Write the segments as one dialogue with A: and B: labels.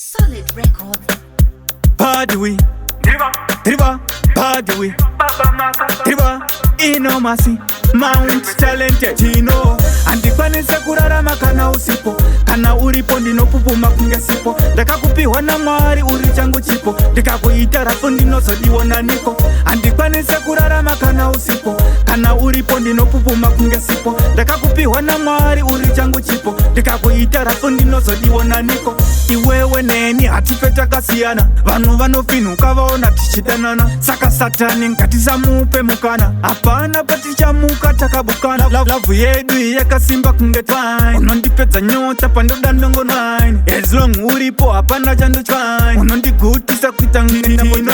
A: Solid record.
B: Padui, River, Padui, River, Inomasi, Mount Talented, Chino, andikwanisa kurarama kana usipo, kana uripo ndinopupuma kunge sipo, ndakakupiwa na Mwari uri changu chipo, ndikakuita rafu ndinosodiwona niko, andikwanisa kurarama kana usipo, kana uripo ndinopupuma kunge sipo, ndakakupiwa na Mwari uri changu chipo, ndikakuita rafu ndinosodiwona niko. Iwewe neni hatife takasiyana, vanhu vanofinuka vaona tichidanana, saka Satani ngatisamupe mukana, hapana patichamuka takabukana. Lavu yedu yakasimba kunge twine, unondipedza nyota pandoda ndongonwine, as long uripo hapana chandotwine, unondigutisa kuita ngindambotwine.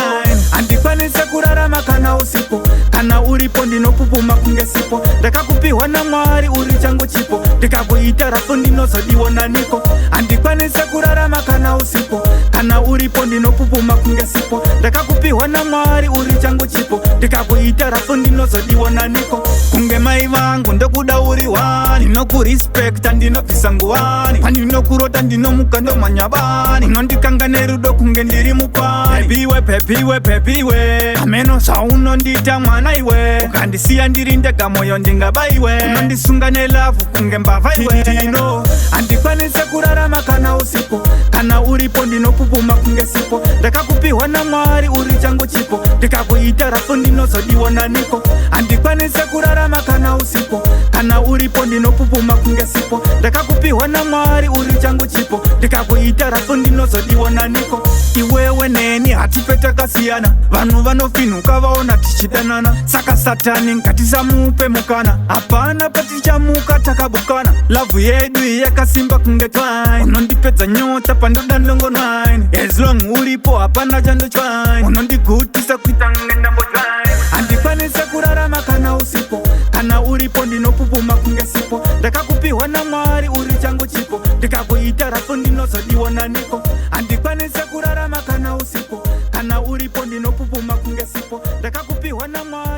B: Andikwanisa kurarama kana usipo, kana uripo ndinopupuma kunge sipo, ndakakupiwa na Mwari uri changu chipo, ndikakuita rafu ndinosodiwona niko. Andikwanisa kurarama kana usipo, kana uripo ndinopupuma kunge sipo, ndakakupiwa na Mwari uri changu chipo, ndikakuita rafu ndinosodiwona niko. Kunge mai vangu ndokuda uri wani, ndinokurespecta ndinobvisa nguwani, pandinokurota ndinomuka ndomanyabani, unondikanga nerudo kunge ndiri mukwani. Pepiwe ameno zvaunondita mwana iwe, ukandisiya ndiri ndega moyo ndingabaiwe, unondisunga nelavu kunge mbavha iwe. Ndino andikwanise kurarama kana usipo, kana uripo ndinopupuma kunge sipo, ndakakupiwa na Mwari uri changu chipo, ndikakuita rafu ndinosodiwona niko. Andikwanise kurarama kana usipo, kana uripo ndinopupuma kunge sipo, ndakakupiwa na Mwari uri changu chipo, ndikakuita rafu ndinosodiwona niko. Iwewe neni hatife takasiyana, vanhu vanofinuka vaona tichidanana, saka Satani ngatisamupe mukana, hapana patichamuka takabukana. Lavu yedu yakasimba kunge twine, unondipedza nyota pandoda ndongonwine, as long uripo hapana chandotwine, unondigutisa kuita ngendambotwine. Andikwanisa kurarama kana usipo, kana uripo ndinopupuma kunge sipo, ndakakupiwa na Mwari uri changu chipo, ndikakuita rafu ndinosodiwona niko. Andikwanisa kurarama kana usipo, kana uripo ndinopupuma kunge sipo, ndakakupiwa na Mwari